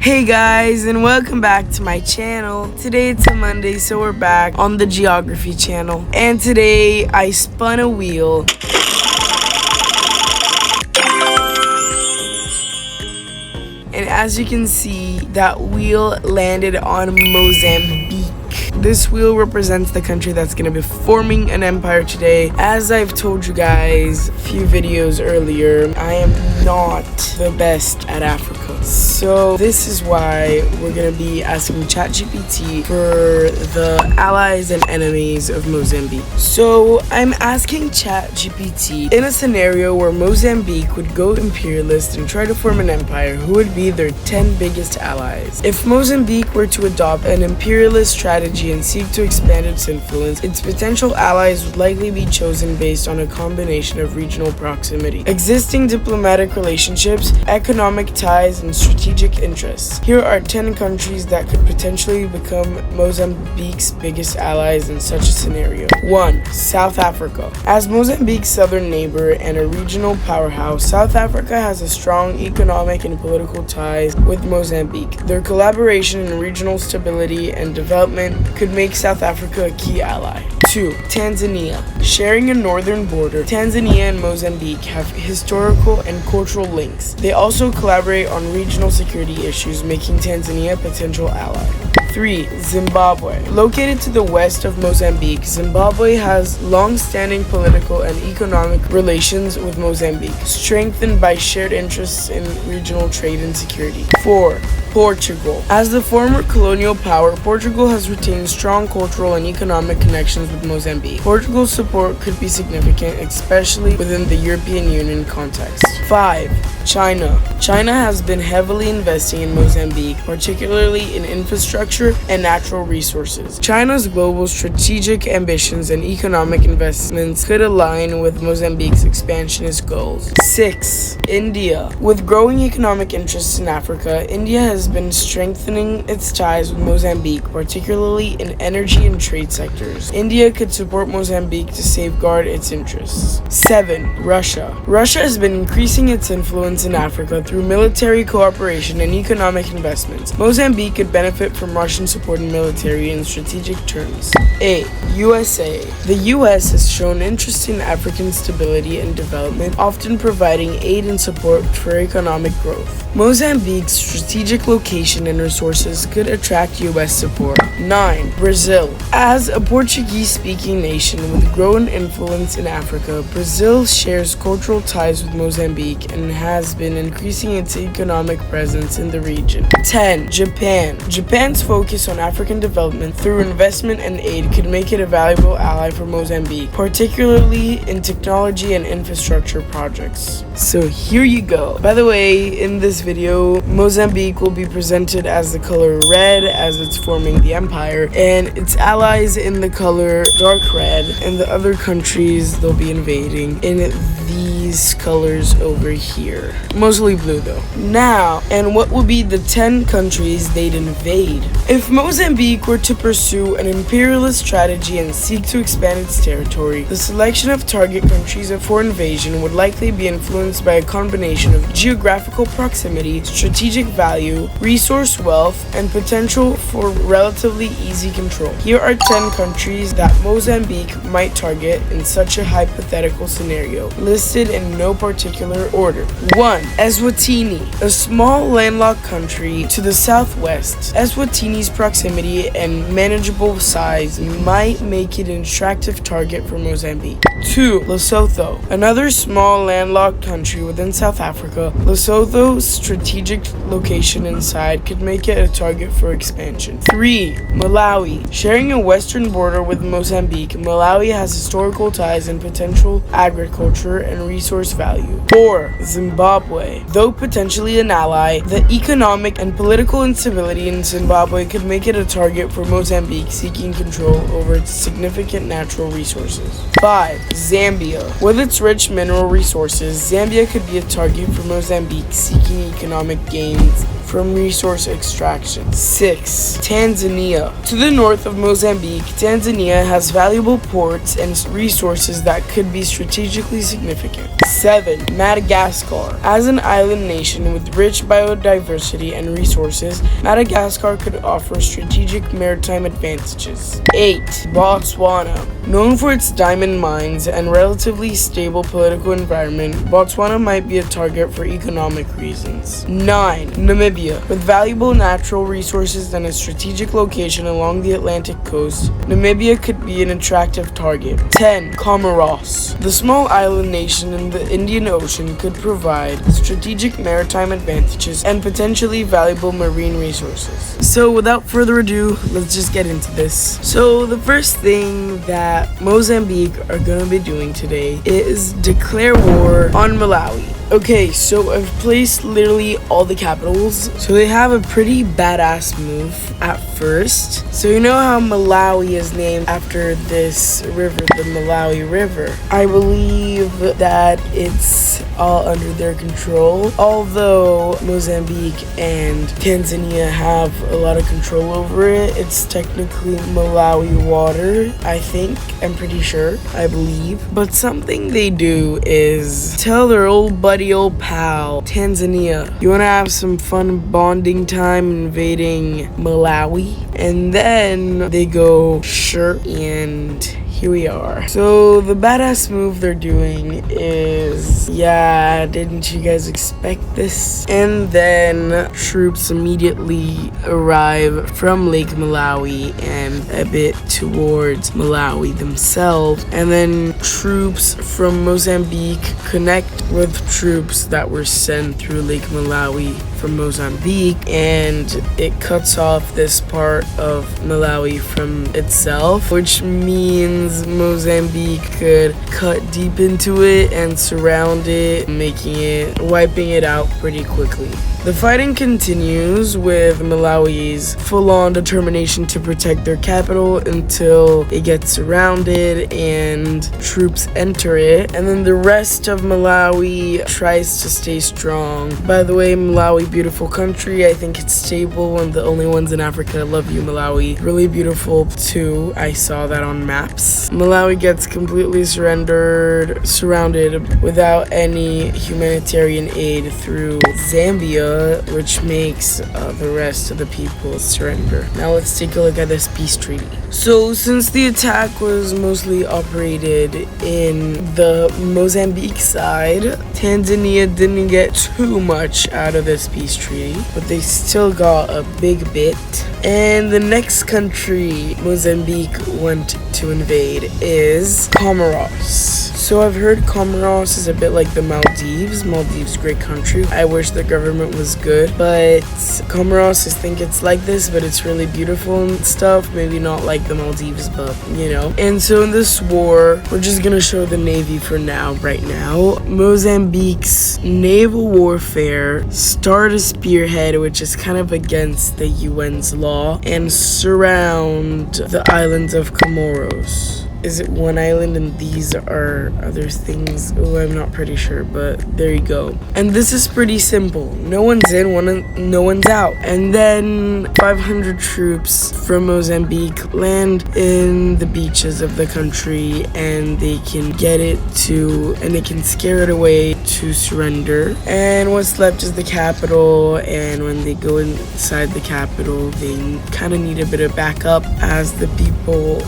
Hey guys, and welcome back to my channel. Today it's a Monday, so we're back on the geography channel. And today I spun a wheel. And as you can see, that wheel landed on Mozambique. This wheel represents the country that's going to be forming an empire today. As I've told you guys a few videos earlier, I am not the best at Africa. So this is why we're going to be asking ChatGPT for the allies and enemies of Mozambique. So I'm asking ChatGPT, in a scenario where Mozambique would go imperialist and try to form an empire, who would be their 10 biggest allies? If Mozambique were to adopt an imperialist strategy and seek to expand its influence, its potential allies would likely be chosen based on a combination of regional proximity, existing diplomatic relationships, economic ties, and strategic interests. Here are 10 countries that could potentially become Mozambique's biggest allies in such a scenario. 1. South Africa. As Mozambique's southern neighbor and a regional powerhouse, South Africa has a strong economic and political ties with Mozambique. Their collaboration in regional stability and development could make South Africa a key ally. 2. Tanzania. Sharing a northern border, Tanzania and Mozambique have historical and cultural links. They also collaborate on regional security issues, making Tanzania a potential ally. 3. Zimbabwe. Located to the west of Mozambique, Zimbabwe has long-standing political and economic relations with Mozambique, strengthened by shared interests in regional trade and security. 4. Portugal. As the former colonial power, Portugal has retained strong cultural and economic connections with Mozambique. Portugal's support could be significant, especially within the European Union context. 5. China. China has been heavily investing in Mozambique, particularly in infrastructure and natural resources. China's global strategic ambitions and economic investments could align with Mozambique's expansionist goals. 6. India. With growing economic interests in Africa, India has been strengthening its ties with Mozambique, particularly in energy and trade sectors. India could support Mozambique to safeguard its interests. 7. Russia. Russia has been increasing its influence in Africa through military cooperation and economic investments. Mozambique could benefit from Russian support in military and strategic terms. 8. USA. The US has shown interest in African stability and development, often providing aid and support for economic growth. Mozambique's strategic location and resources could attract US support. 9. Brazil. As a Portuguese-speaking nation with growing influence in Africa, Brazil shares cultural ties with Mozambique and has been increasing its economic presence in the region. 10. Japan. Japan's focus on African development through investment and aid could make it a valuable ally for Mozambique, particularly in technology and infrastructure projects. So here you go. By the way, in this video, Mozambique will be presented as the color red as it's forming the empire, and its allies in the color dark red, and the other countries they'll be invading in these colors over here. Mostly blue though. Now, and what would be the 10 countries they'd invade? If Mozambique were to pursue an imperialist strategy and seek to expand its territory, the selection of target countries for invasion would likely be influenced by a combination of geographical proximity, strategic value, resource wealth, and potential for relatively easy control. Here are 10 countries that Mozambique might target in such a hypothetical scenario, listed in no particular order. 1. Eswatini, a small landlocked country to the southwest. Eswatini's proximity and manageable size might make it an attractive target for Mozambique. 2. Lesotho, another small landlocked country within South Africa. Lesotho's strategic location inside could make it a target for expansion. 3. Malawi, sharing a western border with Mozambique, Malawi has historical ties and potential agriculture and resource value. 4. Zimbabwe, though potentially an ally, the economic and political instability in Zimbabwe could make it a target for Mozambique seeking control over its significant natural resources. 5. Zambia, with its rich mineral resources, Zambia could be a target for Mozambique seeking economic gains from resource extraction. 6. Tanzania. To the north of Mozambique, Tanzania has valuable ports and resources that could be strategically significant. 7. Madagascar. As an island nation with rich biodiversity and resources, Madagascar could offer strategic maritime advantages. 8. Botswana. Known for its diamond mines and relatively stable political environment, Botswana might be a target for economic reasons. 9. Namibia. With valuable natural resources and a strategic location along the Atlantic coast, Namibia could be an attractive target. 10. Comoros. The small island nation in the Indian Ocean could provide strategic maritime advantages and potentially valuable marine resources. So without further ado, let's just get into this. So the first thing that Mozambique are going to be doing today is declare war on Malawi. Okay, so I've placed literally all the capitals. So they have a pretty badass move at first. So you know how Malawi is named after this river, the Malawi River. I believe that it's all under their control. Although Mozambique and Tanzania have a lot of control over it, it's technically Malawi water, I think. I'm pretty sure. I believe. But something they do is tell their old buddy, old pal, Tanzania, you want to have some fun bonding time invading Malawi? And then they go, sure, and here we are. So the badass move they're doing is, yeah, didn't you guys expect this? And then troops immediately arrive from Lake Malawi and a bit towards Malawi themselves. And then troops from Mozambique connect with troops that were sent through Lake Malawi from Mozambique, and it cuts off this part of Malawi from itself, which means Mozambique could cut deep into it and surround it, wiping it out pretty quickly. The fighting continues with Malawi's full-on determination to protect their capital until it gets surrounded and troops enter it, and then the rest of Malawi tries to stay strong. By the way, Malawi, beautiful country. I think it's stable, one of the only ones in Africa. I love you, Malawi. Really beautiful too. I saw that on maps. Malawi gets completely surrounded without any humanitarian aid through Zambia, which makes the rest of the people surrender. Now let's take a look at this peace treaty. So since the attack was mostly operated in the Mozambique side, Tanzania didn't get too much out of this peace treaty, but they still got a big bit. And the next country Mozambique went to invade is Comoros. So I've heard Comoros is a bit like the Maldives. Maldives, great country. I wish the government was good, but Comoros, I think it's like this, but it's really beautiful and stuff. Maybe not like the Maldives, but you know. And so in this war, we're just gonna show the Navy for now, right now. Mozambique's naval warfare start a spearhead, which is kind of against the UN's law, and surround the islands of Comoros. Is it one island and these are other things? Oh, I'm not pretty sure, but there you go. And this is pretty simple. No one's in, no one's out. And then 500 troops from Mozambique land in the beaches of the country, and they can they can scare it away to surrender. And what's left is the capital, and when they go inside the capital, they kind of need a bit of backup as the people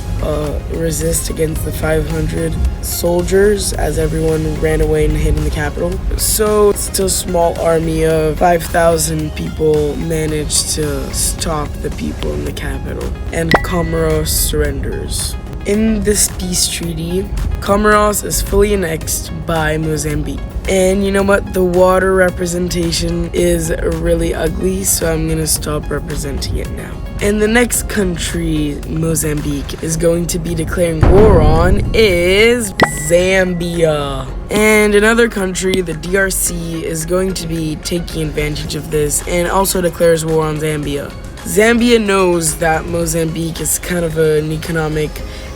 resist against the 500 soldiers, as everyone ran away and hid in the capital. So still a small army of 5,000 people managed to stop the people in the capital, and Comoros surrenders. In this peace treaty, Comoros is fully annexed by Mozambique. And you know what? The water representation is really ugly, so I'm gonna stop representing it now. And the next country Mozambique is going to be declaring war on is Zambia. And another country, the DRC, is going to be taking advantage of this and also declares war on Zambia. Zambia knows that Mozambique is kind of an economic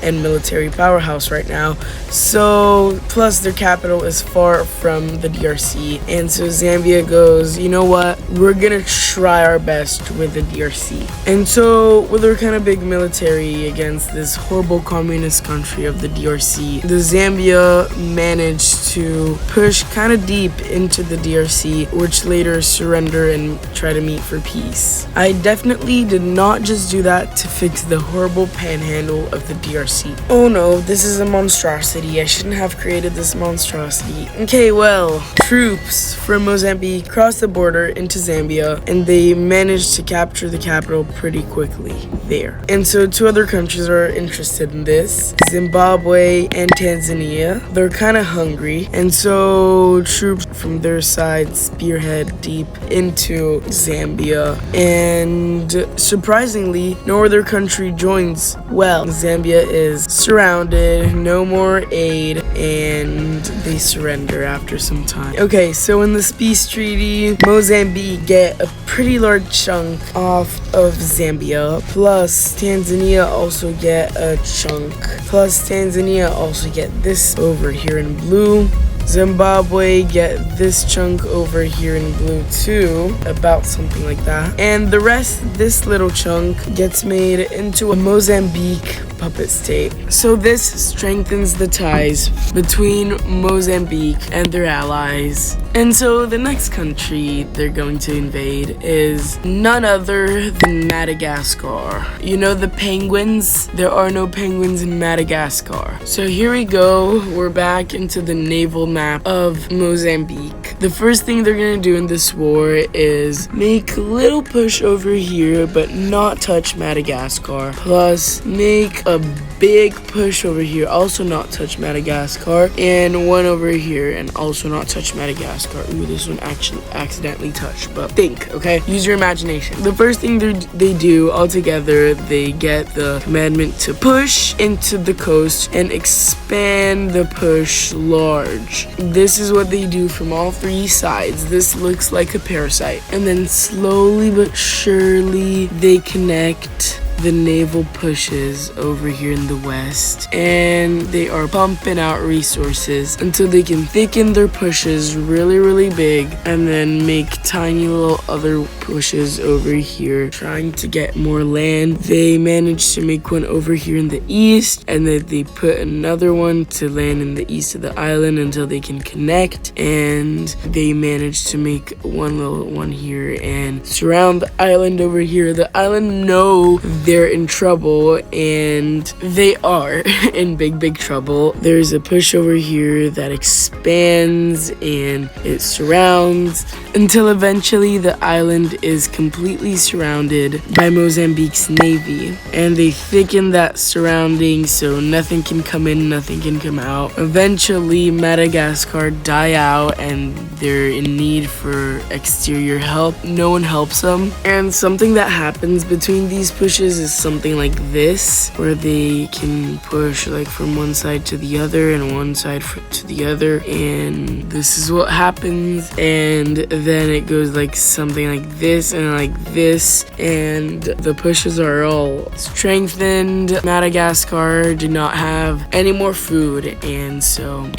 and military powerhouse right now. So, plus their capital is far from the DRC. And so Zambia goes, you know what? We're gonna try our best with the DRC. And so, with their kind of big military against this horrible communist country of the DRC, the Zambia managed to push kind of deep into the DRC, which later surrender and try to meet for peace. I definitely did not just do that to fix the horrible panhandle of the DRC. Oh no, this is a monstrosity. I shouldn't have created this monstrosity. Okay, well, troops from Mozambique crossed the border into Zambia, and they managed to capture the capital pretty quickly there. And so two other countries are interested in this, Zimbabwe and Tanzania. They're kind of hungry, and so troops from their side spearhead deep into Zambia, and surprisingly, no other country joins. Well, Zambia is surrounded, no more aid, and they surrender after some time. Okay, so in this peace treaty, Mozambique get a pretty large chunk off of Zambia, plus Tanzania also get a chunk, plus Tanzania also get this over here in blue. Zimbabwe get this chunk over here in blue too, about something like that. And the rest, this little chunk, gets made into a Mozambique puppet state. So this strengthens the ties between Mozambique and their allies. And so the next country they're going to invade is none other than Madagascar. You know the penguins? There are no penguins in Madagascar. So here we go. We're back into the naval map of Mozambique. The first thing they're gonna do in this war is make a little push over here but not touch Madagascar, plus make a big push over here, also not touch Madagascar, and one over here and also not touch Madagascar. Ooh, this one actually accidentally touched, but think, okay? Use your imagination. The first thing they do all together, they get the commandment to push into the coast and expand the push large. This is what they do from all three sides. This looks like a parasite. And then slowly but surely they connect the naval pushes over here in the west, and they are pumping out resources until they can thicken their pushes really big, and then make tiny little other pushes over here trying to get more land. They managed to make one over here in the east, and then they put another one to land in the east of the island until they can connect, and they managed to make one little one here and surround the island over here. The island know they're in trouble, and they are in big trouble. There's a push over here that expands and it surrounds until eventually the island is completely surrounded by Mozambique's navy, and they thicken that surrounding so nothing can come in, nothing can come out. Eventually Madagascar die out and they're in need for exterior help. No one helps them, and something that happens between these pushes is something like this, where they can push like from one side to the other and one side to the other, and this is what happens. And then it goes like something like this and like this, and the pushes are all strengthened. Madagascar did not have any more food, and so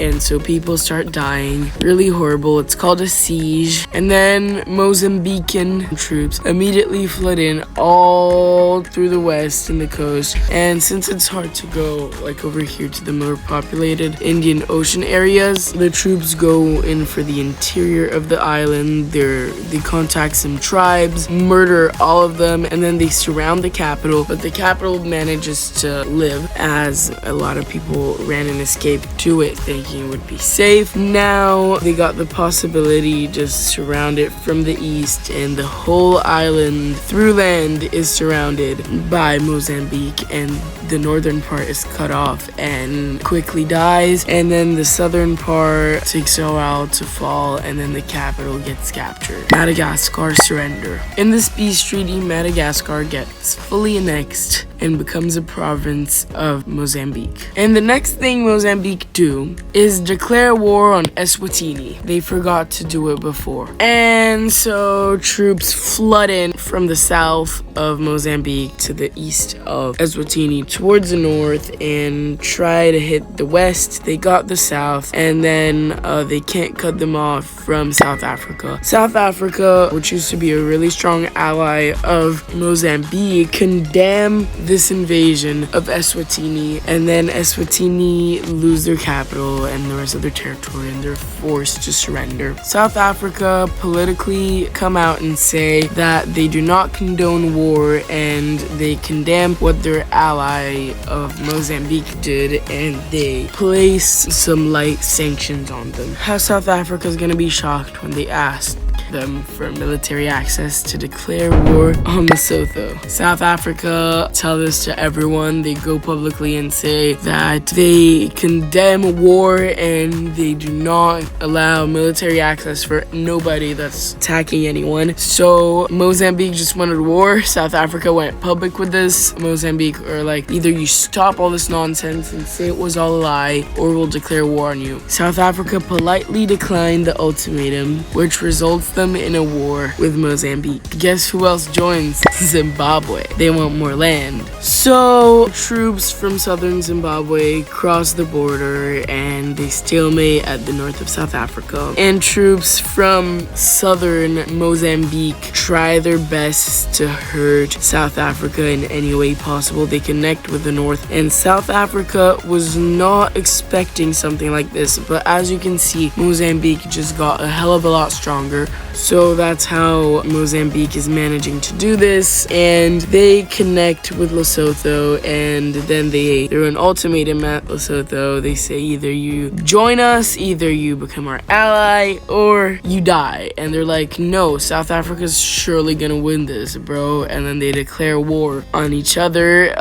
people start dying. Really horrible. It's called a siege. And then Mozambican troops immediately flood in all through the west and the coast, and since it's hard to go like over here to the more populated Indian Ocean areas, the troops go in for the interior of the island. They contact some tribes, murder all of them, and then they surround the capital, but the capital manages to live as a lot of people ran and escaped to it thinking it would be safe. Now they got the possibility to surround it from the east, and the whole island through land is surrounded by Mozambique, and the northern part is cut off and quickly dies, and then the southern part takes a while to fall, and then the capital gets captured. Madagascar surrender. In this peace treaty, Madagascar gets fully annexed and becomes a province of Mozambique. And the next thing Mozambique do is declare war on Eswatini. They forgot to do it before. And so troops flood in from the south of Mozambique to the east of Eswatini towards the north and try to hit the west. They got the south, and then they can't cut them off from South Africa. South Africa, which used to be a really strong ally of Mozambique, condemn this invasion of Eswatini, and then Eswatini lose their capital and the rest of their territory, and they're forced to surrender. South Africa politically come out and say that they do not condone war, and they condemn what their ally of Mozambique did, and they place some light sanctions on them. How South Africa is going to be shocked when they ask them for military access to declare war on Lesotho. South Africa tell this to everyone. They go publicly and say that they condemn war and they do not allow military access for nobody that's attacking anyone. So Mozambique just wanted war. South Africa went public with this. Mozambique are like, either you stop all this nonsense and say it was all a lie, or we'll declare war on you. South Africa politely declined the ultimatum, which results them in a war with Mozambique. Guess who else joins? Zimbabwe. They want more land. So troops from southern Zimbabwe cross the border and they stalemate at the north of South Africa. And troops from southern Mozambique try their best to hurt South Africa in any way possible. They connect with the north, and South Africa was not expecting something like this, but as you can see, Mozambique just got a hell of a lot stronger. So that's how Mozambique is managing to do this, and they connect with Lesotho, and then they throw an ultimatum at Lesotho. They say either you join us, either you become our ally, or you die. And they're like, no, South Africa's surely gonna win this, bro. And then they declare war on each other,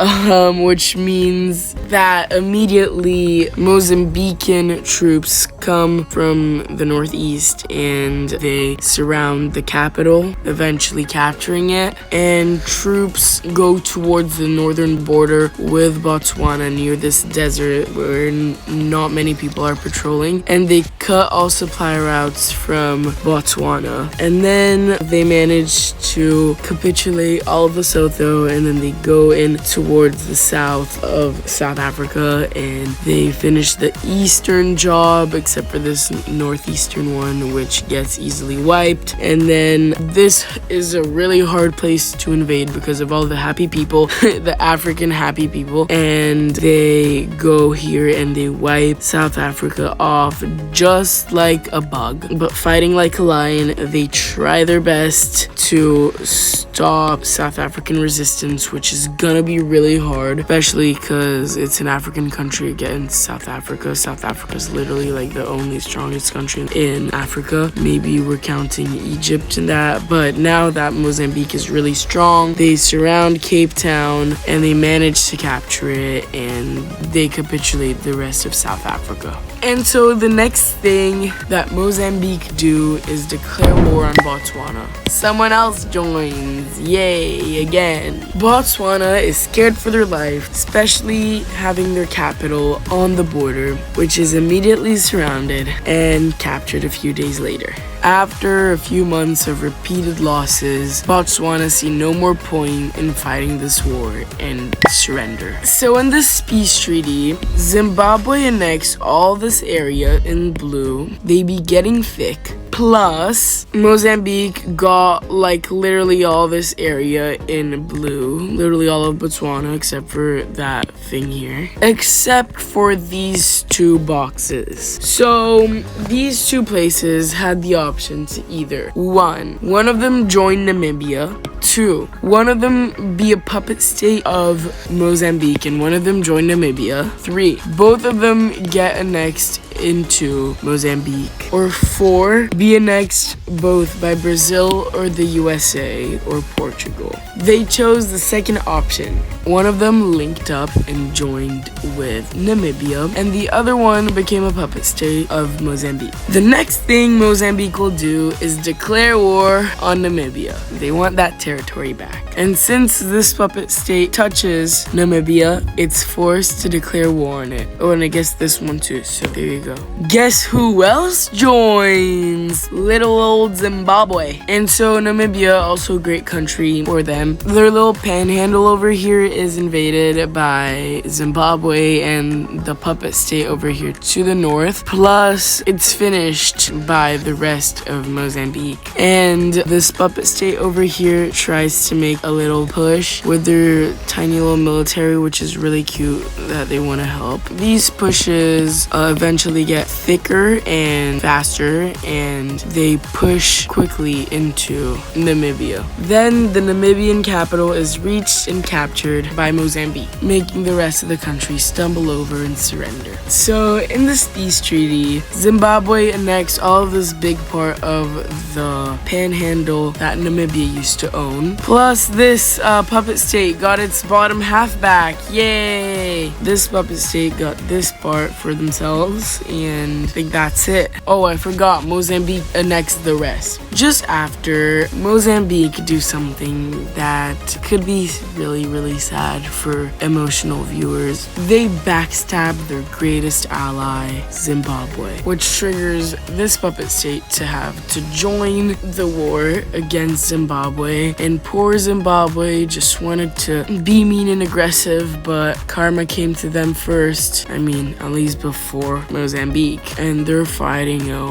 which means that immediately Mozambican troops come from the northeast and they surround the capital, eventually capturing it, and troops go towards the northern border with Botswana near this desert where not many people are patrolling, and they cut all supply routes from Botswana. And then they manage to capitulate all of Lesotho, and then they go in towards the south of South Africa and they finish the eastern job, except for this northeastern one, which gets easily wiped. And then this is a really hard place to invade because of all the happy people, the African happy people, and they go here and they wipe South Africa off just like a bug. But fighting like a lion, they try their best to stop South African resistance, which is gonna be really hard, especially because it's an African country against South Africa. South Africa's literally like the only strongest country in Africa. Maybe we're counting Egypt in that, but now that Mozambique is really strong, they surround Cape Town and they manage to capture it, and they capitulate the rest of South Africa. And so the next thing that Mozambique do is declare war on Botswana. Someone else joins. Yay, again. Botswana is scared for their life, especially having their capital on the border, which is immediately surrounded and captured a few days later. After a few months of repeated losses, Botswana see no more point in fighting this war and surrender. So in this peace treaty, Zimbabwe annexed all this area in blue. They be getting thick. Plus, Mozambique got like literally all this area in blue. Literally all of Botswana except for that thing here. Except for these two boxes. So these two places had the option to either one of them join Namibia, 2, one of them be a puppet state of Mozambique and one of them join Namibia, 3, both of them get annexed into Mozambique, or 4, be annexed both by Brazil or the USA or Portugal. They chose the second option. One of them linked up and joined with Namibia, and the other one became a puppet state of Mozambique. The next thing Mozambique will do is declare war on Namibia. They want that territory back. And since this puppet state touches Namibia, it's forced to declare war on it. Oh, and I guess this one too, so there you go. Guess who else joins? becomes little old Zimbabwe. And so Namibia, also a great country for them. Their little panhandle over here is invaded by Zimbabwe and the puppet state over here to the north. Plus, it's finished by the rest of Mozambique. And this puppet state over here tries to make a little push with their tiny little military, which is really cute that they want to help. These pushes eventually get thicker and faster, and they push quickly into Namibia. Then the Namibian capital is reached and captured by Mozambique, making the rest of the country stumble over and surrender. So in this peace treaty, Zimbabwe annexed all of this big part of the panhandle that Namibia used to own. Plus, this puppet state got its bottom half back. Yay! This puppet state got this part for themselves, and I think that's it. Oh, I forgot, Mozambique annexed the rest. Just after, Mozambique do something that could be really, really sad for emotional viewers. They backstab their greatest ally, Zimbabwe, which triggers this puppet state to have to join the war against Zimbabwe. And poor Zimbabwe just wanted to be mean and aggressive, but karma came to them first. I mean, at least before Mozambique. And they're fighting a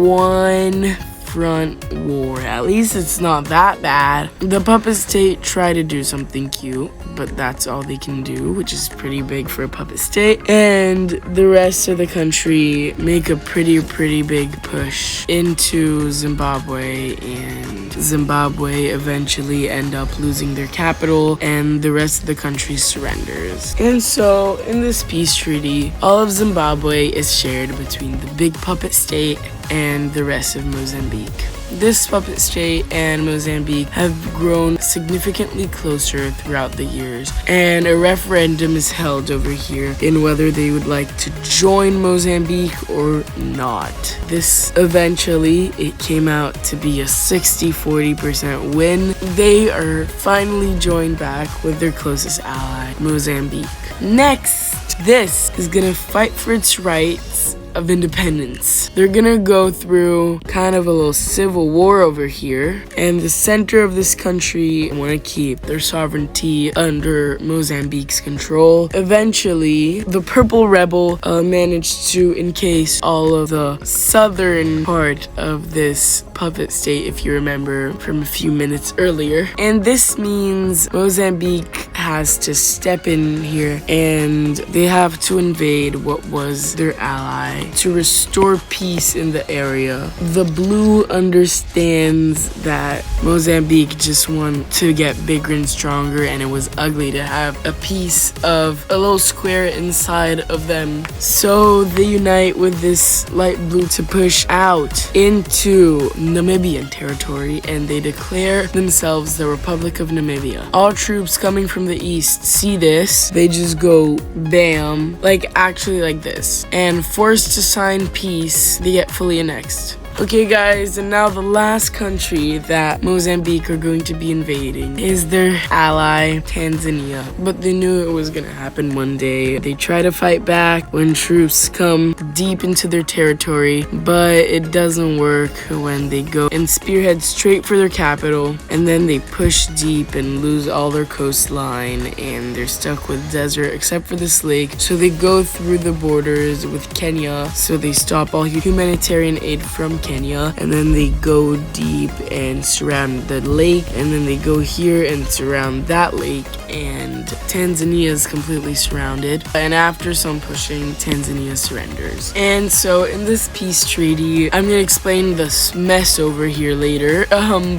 one front war. At least it's not that bad. The puppet state try to do something cute, but that's all they can do, which is pretty big for a puppet state. And the rest of the country make a pretty big push into Zimbabwe, and Zimbabwe eventually end up losing their capital, and the rest of the country surrenders. And so in this peace treaty, all of Zimbabwe is shared between the big puppet state and the rest of Mozambique. This puppet state and Mozambique have grown significantly closer throughout the years, and a referendum is held over here in whether they would like to join Mozambique or not. This eventually, it came out to be a 60-40% win. They are finally joined back with their closest ally, Mozambique. Next, this is gonna fight for its rights of independence. They're gonna go through kind of a little civil war over here, and the center of this country want to keep their sovereignty under Mozambique's control. Eventually, the Purple Rebel managed to encase all of the southern part of this puppet state, if you remember from a few minutes earlier. And this means Mozambique has to step in here, and they have to invade what was their ally to restore peace in the area. The blue understands that Mozambique just want to get bigger and stronger, and it was ugly to have a piece of a little square inside of them. So they unite with this light blue to push out into Namibian territory, and they declare themselves the Republic of Namibia. All troops coming from the east see this, they just go bam, like actually like this, and forced to sign peace, they get fully annexed. Okay guys, and now the last country that Mozambique are going to be invading is their ally, Tanzania. But they knew it was gonna happen one day. They try to fight back when troops come deep into their territory, but it doesn't work when they go and spearhead straight for their capital, and then they push deep and lose all their coastline, and they're stuck with desert except for this lake. So they go through the borders with Kenya, so they stop all humanitarian aid from Kenya, and then they go deep and surround the lake, and then they go here and surround that lake, and Tanzania is completely surrounded. And after some pushing, Tanzania surrenders. And so in this peace treaty, I'm gonna explain this mess over here later,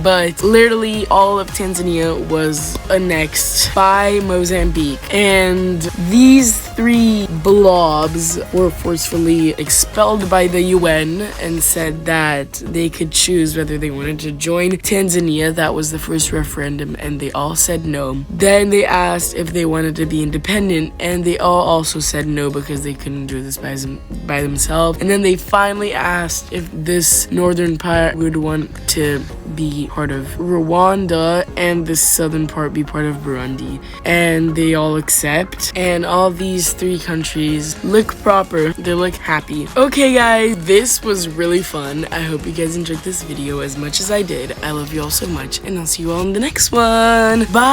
but literally all of Tanzania was annexed by Mozambique, and these three blobs were forcefully expelled by the UN and said that they could choose whether they wanted to join Tanzania. That was the first referendum, and they all said no. Then they asked if they wanted to be independent, and they all also said no because they couldn't do this by themselves. And then they finally asked if this northern part would want to be part of Rwanda and the southern part be part of Burundi. And they all accept. And all these 3 countries look proper. They look happy. Okay guys, this was really fun. I hope you guys enjoyed this video as much as I did. I love you all so much, and I'll see you all in the next one. Bye!